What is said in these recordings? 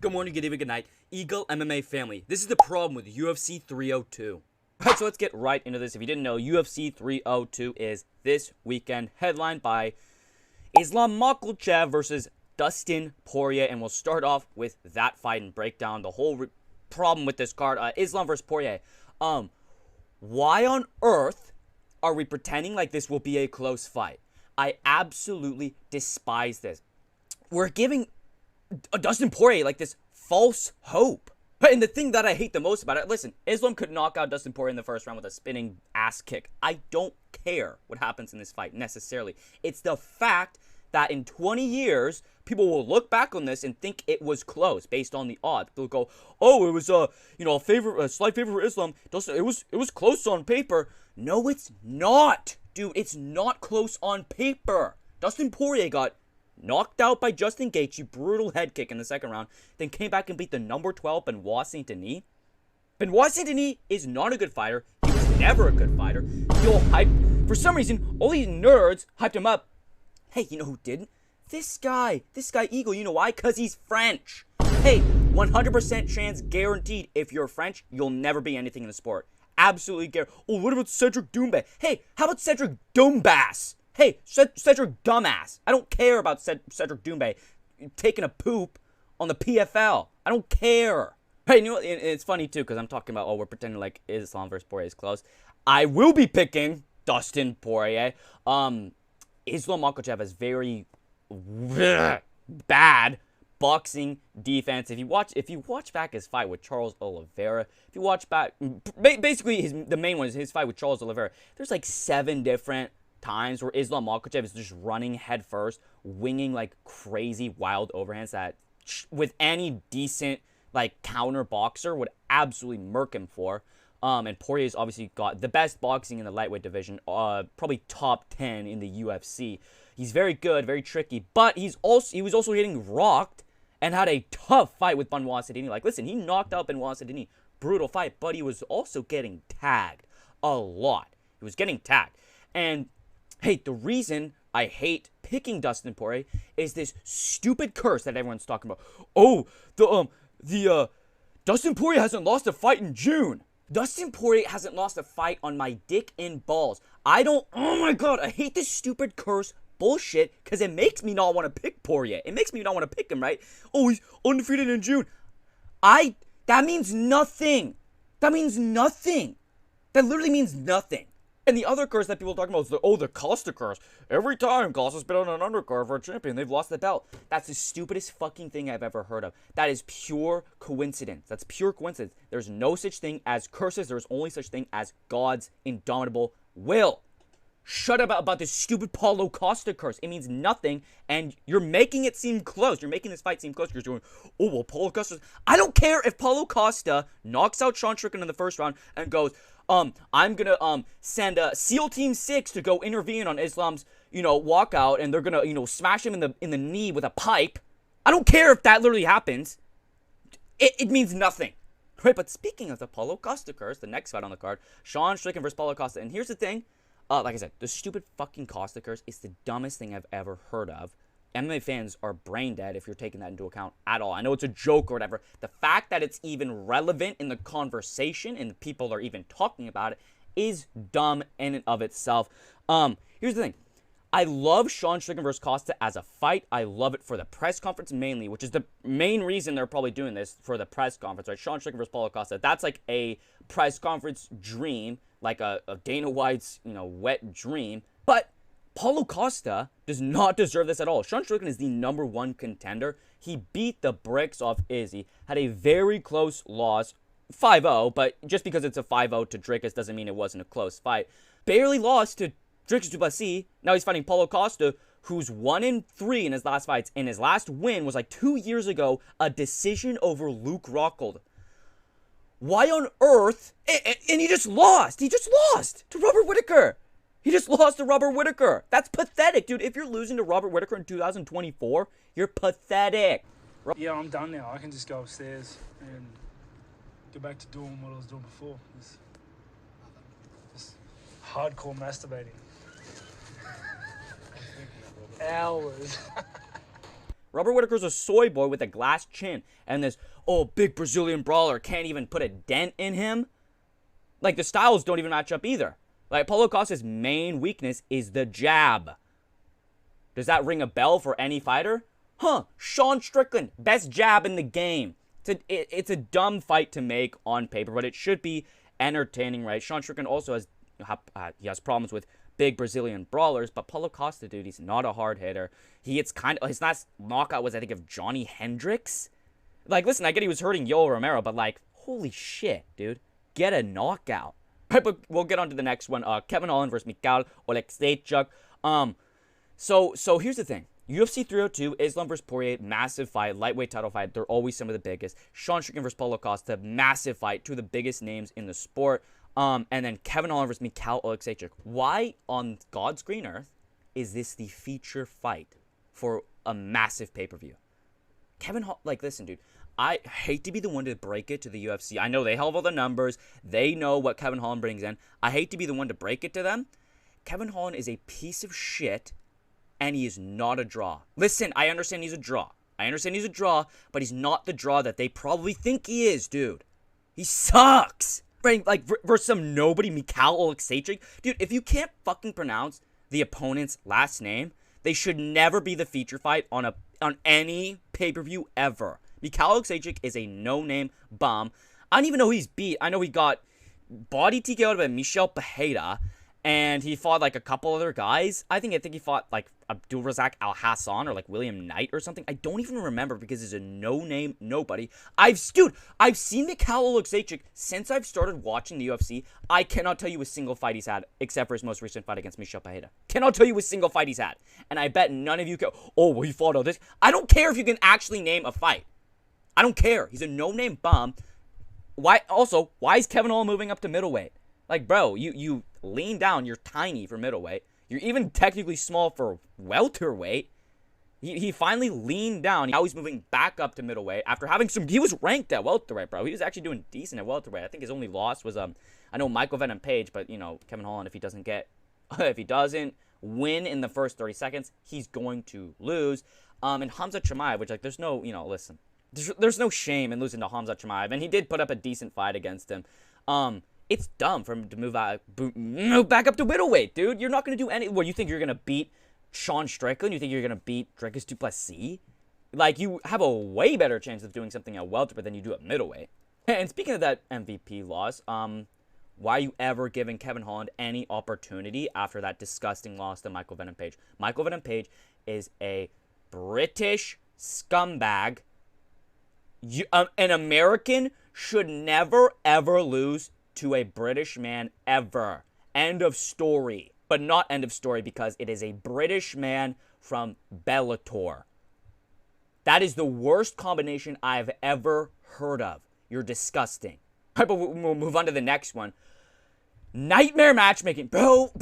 Good morning, good evening, good night. EagleMMA Family. This is the problem with UFC 302. Alright, so let's get right into this. If you didn't know, UFC 302 is this weekend, headlined by Islam Makhachev versus Dustin Poirier. And we'll start off with that fight and break down the whole problem with this card. Islam versus Poirier. Why on earth are we pretending like this will be a close fight? I absolutely despise this. We're giving Dustin Poirier like this false hope. And the thing that I hate the most about it, listen, Islam could knock out Dustin Poirier in the first round with a spinning ass kick. I don't care what happens in this fight necessarily. It's the fact that in 20 years, people will look back on this and think it was close based on the odds. They'll go, "Oh, it was a slight favor for Islam. It was close on paper." No, it's not, dude. It's not close on paper. Dustin Poirier got knocked out by Justin Gaethje, brutal head kick in the second round, then came back and beat the number 12 Benoit Saint-Denis. Benoit Saint-Denis is not a good fighter. He was never a good fighter. For some reason, all these nerds hyped him up. Hey, you know who didn't? This guy Eagle. You know why? Because he's French. Hey, 100% chance guaranteed if you're French, you'll never be anything in the sport. Absolutely guaranteed. Oh, what about Cedric Doumbé? Hey, how about Cedric Dumbass? Hey, Cedric Dumbass. I don't care about Cedric Doumbé taking a poop on the PFL. I don't care. Hey, you know what? It's funny, too, because I'm talking about, we're pretending like Islam versus Poirier is close. I will be picking Dustin Poirier. Islam Makhachev has very bad boxing defense. If you watch back his fight with Charles Oliveira, if you watch back, basically the main one is his fight with Charles Oliveira. There's like 7 different times where Islam Makhachev is just running head first, winging like crazy wild overhands that with any decent like counter boxer would absolutely murk him for. And Poirier's obviously got the best boxing in the lightweight division, probably top 10 in the UFC. He's very good, very tricky, but he was also getting rocked and had a tough fight with Benoit Saint-Denis. Like, listen, he knocked out Benoit Saint-Denis, brutal fight, but he was also getting tagged a lot. He was getting tagged. And hey, the reason I hate picking Dustin Poirier is this stupid curse that everyone's talking about. Oh, Dustin Poirier hasn't lost a fight in June. Dustin Poirier hasn't lost a fight on my dick and balls. Oh my god, I hate this stupid curse bullshit because it makes me not want to pick Poirier. It makes me not want to pick him, right? Oh, he's undefeated in June. That means nothing. That means nothing. That literally means nothing. And the other curse that people are talking about is the Costa curse. Every time Costa's been on an undercard for a champion, they've lost the belt. That's the stupidest fucking thing I've ever heard of. That is pure coincidence. That's pure coincidence. There's no such thing as curses. There's only such thing as God's indomitable will. Shut up about this stupid Paulo Costa curse. It means nothing, and you're making it seem close. You're making this fight seem close. You're doing, oh, well, Paulo Costa. I don't care if Paulo Costa knocks out Sean Strickland in the first round and goes, I'm gonna send SEAL Team 6 to go intervene on Islam's, walkout, and they're gonna, smash him in the knee with a pipe. I don't care if that literally happens. It means nothing. Right, but speaking of the Paulo Costa curse, the next fight on the card, Sean Strickland versus Paulo Costa. And here's the thing. Like I said, the stupid fucking Costa curse is the dumbest thing I've ever heard of. MMA fans are brain dead if you're taking that into account at all. I know it's a joke or whatever. The fact that it's even relevant in the conversation and people are even talking about it is dumb in and of itself. Here's the thing. I love Sean Strickland versus Costa as a fight. I love it for the press conference mainly, which is the main reason they're probably doing this for the press conference, right? Sean Strickland versus Paulo Costa. That's like a press conference dream, like a Dana White's, wet dream. But Paulo Costa does not deserve this at all. Sean Strickland is the #1 contender. He beat the bricks off Izzy, had a very close loss, 5-0, but just because it's a 5-0 to Dricus doesn't mean it wasn't a close fight. Barely lost to Dricus du Plessis. Now he's fighting Paulo Costa, who's 1-3 in his last fights, and his last win was like 2 years ago, a decision over Luke Rockhold. Why on earth? And he just lost. He just lost to Robert Whittaker. He just lost to Robert Whittaker. That's pathetic, dude. If you're losing to Robert Whittaker in 2024, you're pathetic. Yeah, I'm done now. I can just go upstairs and go back to doing what I was doing before. Just hardcore masturbating. Hours. Robert Whittaker's a soy boy with a glass chin. And this, oh, big Brazilian brawler can't even put a dent in him. Like, the styles don't even match up either. Like, Paulo Costa's main weakness is the jab. Does that ring a bell for any fighter? Huh, Sean Strickland, best jab in the game. It's a dumb fight to make on paper, but it should be entertaining, right? Sean Strickland also has problems with big Brazilian brawlers, but Paulo Costa, dude, he's not a hard hitter. His last knockout was, I think, of Johnny Hendricks. Like, listen, I get he was hurting Yoel Romero, but, like, holy shit, dude. Get a knockout. Right, but we'll get on to the next one. Kevin Holland versus Michalewicz. So here's the thing. UFC 302, Islam versus Poirier, massive fight, lightweight title fight. They're always some of the biggest. Sean Strickland versus Paulo Costa, massive fight, two of the biggest names in the sport. And then Kevin Holland versus Michalewicz. Why on God's green earth is this the feature fight for a massive pay-per-view? Kevin Holland, like, listen, dude, I hate to be the one to break it to the UFC. I know they have all the numbers. They know what Kevin Holland brings in. I hate to be the one to break it to them. Kevin Holland is a piece of shit, and he is not a draw. Listen, I understand he's a draw. But he's not the draw that they probably think he is, dude. He sucks. Like, versus some nobody, Michalewicz. Dude, if you can't fucking pronounce the opponent's last name, they should never be the feature fight on any pay-per-view ever. Michalewicz is a no-name bum. I don't even know who he's beat. I know he got body TKO'd by Michel Pereira, and he fought, like, a couple other guys. I think he fought, like, Abdulrazak Al-Hassan or, like, William Knight or something. I don't even remember because he's a no-name nobody. I've seen Michalewicz since I've started watching the UFC. I cannot tell you a single fight he's had, except for his most recent fight against Michel Pereira. Cannot tell you a single fight he's had. And I bet none of you can, oh, well, he fought all this. I don't care if you can actually name a fight. I don't care. He's a no-name bum. Why is Kevin Holland moving up to middleweight? Like, bro, you lean down. You're tiny for middleweight. You're even technically small for welterweight. He finally leaned down. Now he's moving back up to middleweight after having he was ranked at welterweight, bro. He was actually doing decent at welterweight. I think his only loss was, I know Michael Venom Page, but, you know, Kevin Holland, if he doesn't win in the first 30 seconds, he's going to lose. And Hamza Chimaev, which, like, there's no, you know, listen. There's no shame in losing to Hamza Chimaev, and he did put up a decent fight against him. It's dumb for him to move back up to middleweight, dude. You're not going to do any... What, you think you're going to beat Sean Strickland? You think you're going to beat Dricus du Plessis? Like, you have a way better chance of doing something at welterweight than you do at middleweight. And speaking of that MVP loss, why are you ever giving Kevin Holland any opportunity after that disgusting loss to Michael Venom Page? Michael Venom Page is a British scumbag. An American should never, ever lose to a British man ever. End of story. But not end of story because it is a British man from Bellator. That is the worst combination I've ever heard of. You're disgusting. All right, but we'll move on to the next one. Nightmare matchmaking. Bro.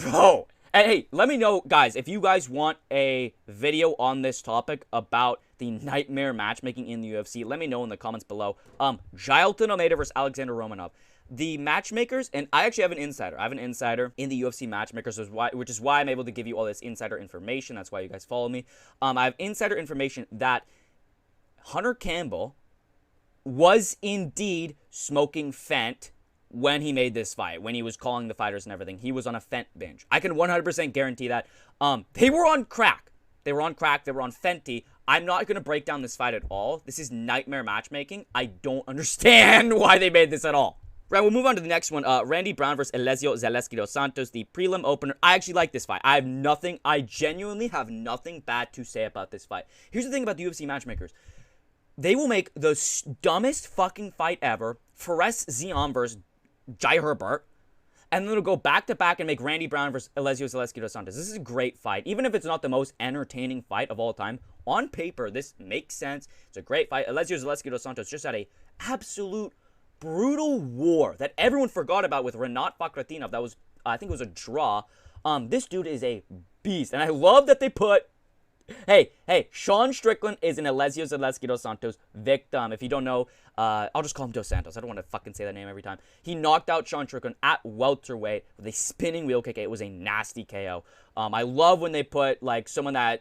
And hey, let me know, guys, if you guys want a video on this topic about the nightmare matchmaking in the UFC, let me know in the comments below. Jailton Almeida versus Alexander Romanov. The matchmakers, and I actually have an insider. I have an insider in the UFC matchmakers, which is why I'm able to give you all this insider information. That's why you guys follow me. I have insider information that Hunter Campbell was indeed smoking Fent when he made this fight, when he was calling the fighters and everything. He was on a Fent binge. I can 100% guarantee that. They were on crack. They were on Fenty. I'm not going to break down this fight at all. This is nightmare matchmaking. I don't understand why they made this at all. Right, we'll move on to the next one. Randy Brown versus Elezio Zaleski dos Santos, the prelim opener. I actually like this fight. I genuinely have nothing bad to say about this fight. Here's the thing about the UFC matchmakers. They will make the dumbest fucking fight ever. Fares Zion versus Jai Herbert. And then it'll go back-to-back and make Randy Brown versus Elezio Zaleski dos Santos. This is a great fight. Even if it's not the most entertaining fight of all time, on paper, this makes sense. It's a great fight. Elezio Zaleski dos Santos just had a absolute brutal war that everyone forgot about with Renat Fakhratinov. That was, I think it was a draw. This dude is a beast. And I love that they put... Hey, Sean Strickland is an Elezio Zaleski dos Santos victim. If you don't know, I'll just call him Dos Santos. I don't want to fucking say that name every time. He knocked out Sean Strickland at welterweight with a spinning wheel kick. It was a nasty KO. I love when they put, like, someone that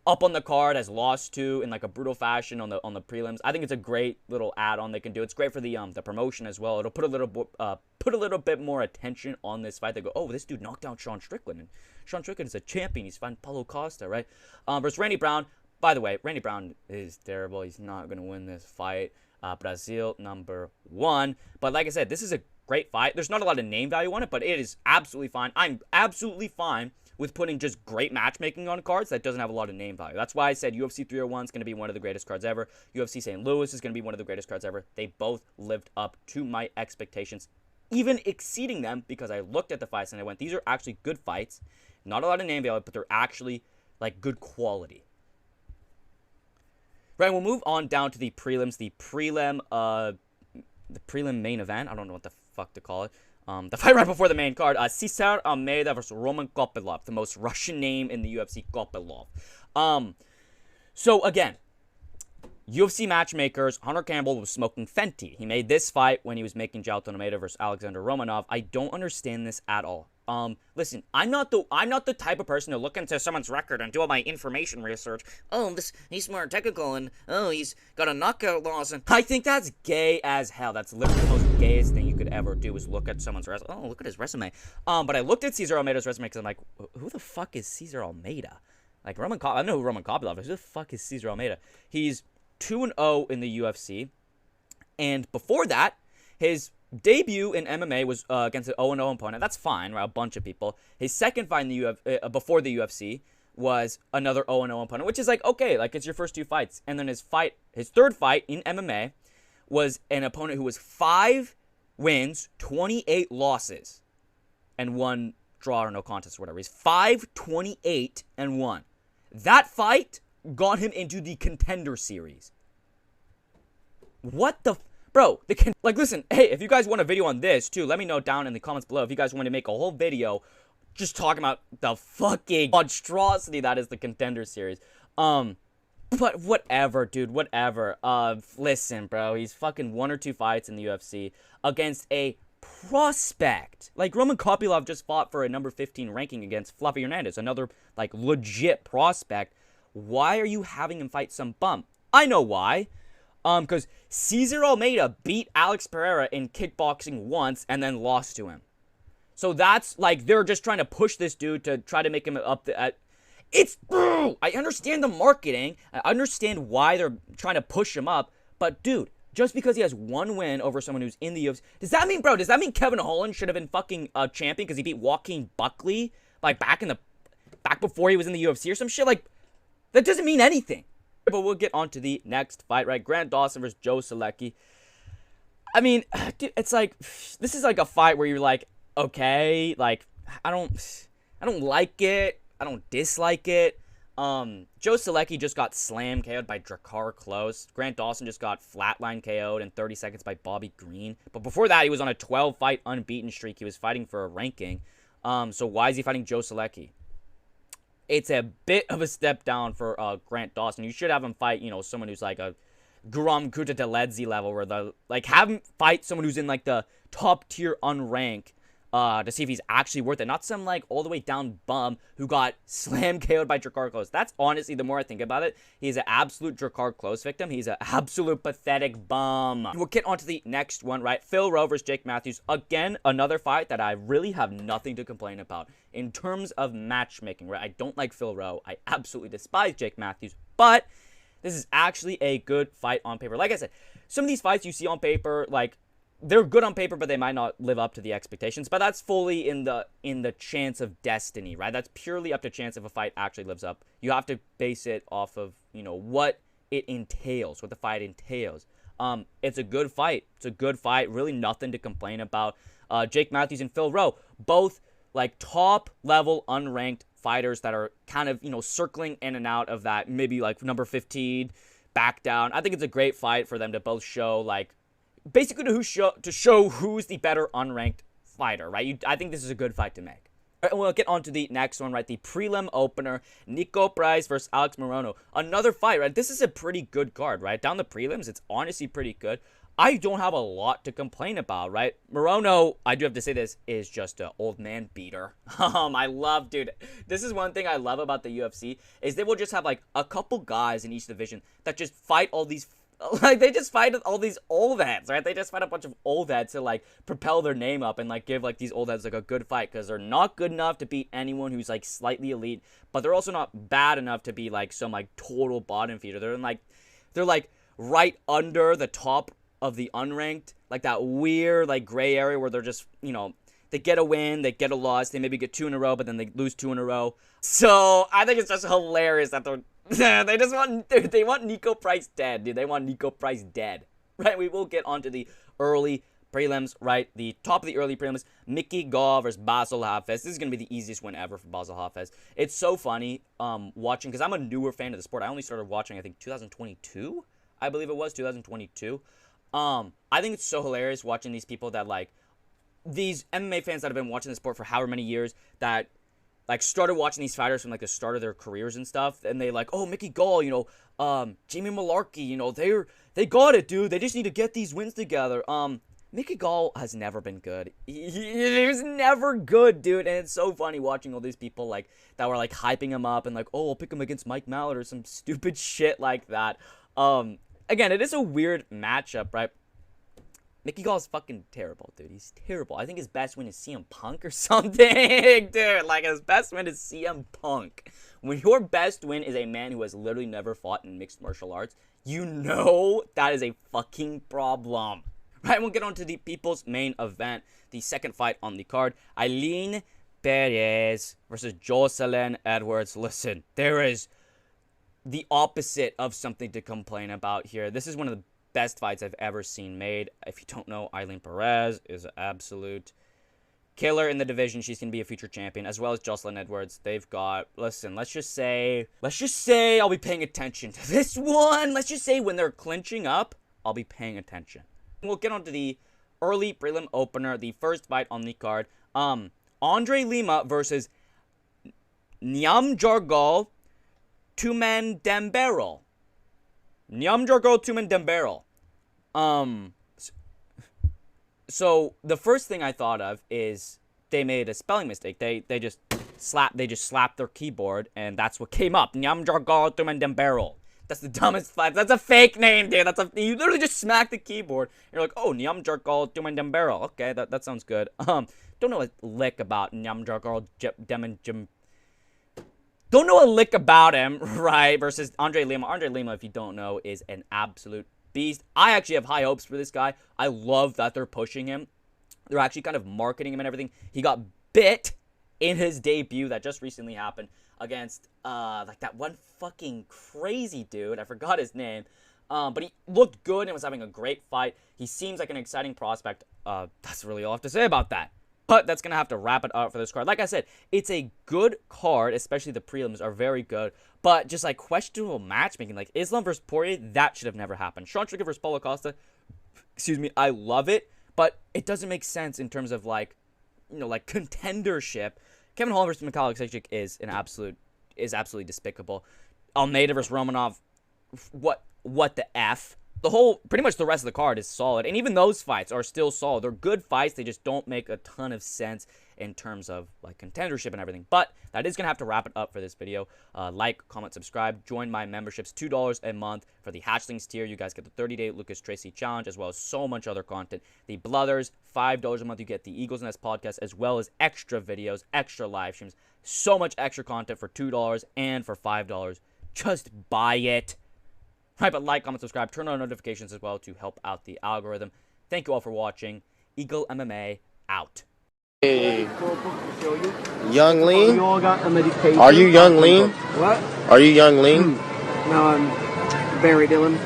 up on the card has lost to in like a brutal fashion on the prelims. I think it's a great little add-on they can do. It's great for the promotion as well. It'll put a little bit more attention on this fight. They go, oh, this dude knocked down Sean Strickland, and Sean Strickland is a champion. He's fighting Paulo Costa, right? Versus Randy Brown. By the way, Randy Brown is terrible. He's not gonna win this fight. Brazil #1. But like I said, this is a great fight. There's not a lot of name value on it, but it is absolutely fine. I'm absolutely fine with putting just great matchmaking on cards that doesn't have a lot of name value. That's why I said UFC 301 is going to be one of the greatest cards ever. UFC St. Louis is going to be one of the greatest cards ever. They both lived up to my expectations, even exceeding them, because I looked at the fights and I went, these are actually good fights. Not a lot of name value, but they're actually like good quality. Right, we'll move on down to the prelims. The prelim main event. I don't know what the fuck to call it. The fight right before the main card. Cesar Almeida versus Roman Kopylov, the most Russian name in the UFC, Kopylov. So again, UFC matchmakers, Hunter Campbell was smoking Fenty. He made this fight when he was making Jailton Almeida versus Alexander Romanov. I don't understand this at all. Listen, I'm not the type of person to look into someone's record and do all my information research. Oh, he's more technical, and oh, he's got a knockout loss, and I think that's gay as hell. That's literally the most gayest thing you could ever do, is look at someone's resume. Oh, look at his resume. But I looked at Cesar Almeida's resume because I'm like, who the fuck is Cesar Almeida? Like I know who Roman Kopylov is. Who the fuck is Cesar Almeida? He's 2-0 in the UFC, and before that, his debut in MMA was against an 0-0 opponent. That's fine, right? A bunch of people. His second fight in the before the UFC was another 0-0 opponent, which is like, okay, like it's your first two fights. And then his third fight in MMA was an opponent who was 5 wins, 28 losses, and 1 draw or no contest or whatever. He's 5-28-1. That fight got him into the Contender Series. What the... Bro, listen, hey, if you guys want a video on this, too, let me know down in the comments below if you guys want to make a whole video just talking about the fucking monstrosity that is the Contender Series. But whatever, dude, whatever. Listen, bro, he's fucking 1 or 2 fights in the UFC against a prospect. Like, Roman Kopylov just fought for a number 15 ranking against Fluffy Hernandez, another, like, legit prospect. Why are you having him fight some bum? I know why. Because Cesar Almeida beat Alex Pereira in kickboxing once and then lost to him. So that's, like, they're just trying to push this dude to try to make him up the... I understand the marketing. I understand why they're trying to push him up. But, dude, just because he has 1 win over someone who's in the UFC... Does that mean Kevin Holland should have been fucking a champion because he beat Joaquin Buckley, like, back before he was in the UFC or some shit? Like, that doesn't mean anything. But we'll get on to the next fight, right? Grant Dawson versus Joe Solecki. I mean, dude, it's like, this is like a fight where you're like, okay, like, I don't like it. I don't dislike it. Joe Solecki just got slam KO'd by Drakkar Klose. Grant Dawson just got flatline KO'd in 30 seconds by Bobby Green. But before that, he was on a 12-fight unbeaten streak. He was fighting for a ranking. So why is he fighting Joe Solecki? It's a bit of a step down for Grant Dawson. You should have him fight, someone who's like a Guram Kutateledze level, where have him fight someone who's in like the top tier unranked to see if he's actually worth it. Not some like all the way down bum who got slam KO'd by Drakkar Klose. That's honestly, the more I think about it, he's an absolute Drakkar Klose victim. He's an absolute pathetic bum. We'll get on to the next one, right? Phil Rowe versus Jake Matthews. Again, another fight that I really have nothing to complain about in terms of matchmaking, right? I don't like Phil Rowe. I absolutely despise Jake Matthews, but this is actually a good fight on paper. Like I said, some of these fights you see on paper, like, they're good on paper, but they might not live up to the expectations. But that's fully in the chance of destiny, right? That's purely up to chance if a fight actually lives up. You have to base it off of, what it entails, what the fight entails. It's a good fight. It's a good fight. Really nothing to complain about. Jake Matthews and Phil Rowe, both like top level unranked fighters that are kind of, circling in and out of that, maybe like number 15, back down. I think it's a great fight for them to both show, like, basically to show who's the better unranked fighter, right? I think this is a good fight to make. All right, we'll get on to the next one, right? The prelim opener, Nico Price versus Alex Morono. Another fight, right? This is a pretty good card, right? Down the prelims, it's honestly pretty good. I don't have a lot to complain about, right? Morono, I do have to say this, is just an old man beater. I love, dude, this is one thing I love about the UFC, is they will just have, like, a couple guys in each division that just fight all these, like, they just fight all these old heads, right? They just fight a bunch of old heads to, like, propel their name up and, like, give, like, these old heads, like, a good fight, because they're not good enough to beat anyone who's, like, slightly elite, but they're also not bad enough to be, like, some, like, total bottom feeder. They're, like, right under the top of the unranked, like that weird, like, gray area where they're just, you know, they get a win, they get a loss, they maybe get 2 in a row, but then they lose 2 in a row. So I think it's just hilarious that they just want, dude, they want Nico Price dead, dude. They want Nico Price dead, right? We will get onto the early prelims, right? The top of the early prelims, Mickey Gall versus Basel Hafez. This is going to be the easiest win ever for Basel Hafez. It's so funny watching, because I'm a newer fan of the sport. I only started watching, I think, 2022, I believe it was, 2022. I think it's so hilarious watching these people that, like, these MMA fans that have been watching the sport for however many years that, like, started watching these fighters from, like, the start of their careers and stuff, and they, like, oh, Mickey Gall, you know, Jamie Malarkey, you know, they got it, dude. They just need to get these wins together. Mickey Gall has never been good. He was never good, dude, and it's so funny watching all these people, like, that were, like, hyping him up and, like, oh, I'll pick him against Mike Mallet or some stupid shit like that. Again, it is a weird matchup, right? Mickey Gall is fucking terrible, dude. He's terrible. I think his best win is CM Punk or something, dude. Like, his best win is CM Punk. When your best win is a man who has literally never fought in mixed martial arts, you know that is a fucking problem. Right, we'll get on to the people's main event, the second fight on the card. Eileen Perez versus Jocelyn Edwards. Listen, there is the opposite of something to complain about here. This is one of the best fights I've ever seen made. If you don't know, Eileen Perez is an absolute killer in the division. She's going to be a future champion, as well as Jocelyn Edwards. They've got, listen, let's just say I'll be paying attention to this one. Let's just say when they're clinching up, I'll be paying attention. We'll get on to the early prelim opener, the first fight on the card. Andre Lima versus Nyamjargal Tumendemberel. Nyamjargal Tumendemberel. So the first thing I thought of is they made a spelling mistake. They just slapped their keyboard, and that's what came up. Nyamjargal Tumendemberel. That's the dumbest fight. That's a fake name, dude. You literally just smack the keyboard. You're like, oh, Nyamjargal Tumendemberel. Okay, that sounds good. Don't know a lick about Nyamjargal Demendem. Don't know a lick about him, right? Versus Andre Lima. Andre Lima, if you don't know, is an absolute beast. I actually have high hopes for this guy. I love that they're pushing him. They're actually kind of marketing him and everything. He got bit in his debut that just recently happened against, like, that one fucking crazy dude. I forgot his name. But he looked good and was having a great fight. He seems like an exciting prospect. That's really all I have to say about that. But that's going to have to wrap it up for this card. Like I said, it's a good card, especially the prelims are very good. But just, like, questionable matchmaking, like Islam versus Poirier, that should have never happened. Sean Strickland versus Paulo Costa, excuse me, I love it. But it doesn't make sense in terms of, like, you know, like, contendership. Kevin Holland versus Michalewicz is absolutely despicable. Almeida versus Romanov, what the F? Pretty much the rest of the card is solid. And even those fights are still solid. They're good fights. They just don't make a ton of sense in terms of, like, contendership and everything. But that is going to have to wrap it up for this video. Like, comment, subscribe. Join my memberships. $2 a month for the Hatchlings tier. You guys get the 30-day Lucas Tracy challenge, as well as so much other content. The Blooders, $5 a month. You get the Eagles Nest podcast, as well as extra videos, extra live streams. So much extra content for $2 and for $5. Just buy it. Right, but like, comment, subscribe, turn on notifications as well to help out the algorithm. Thank you all for watching. Eagle MMA out. Hey, Young Lean? You all got the medication. Are you Young Lean? What? Are you Young Lean? No, I'm Barry Dillon.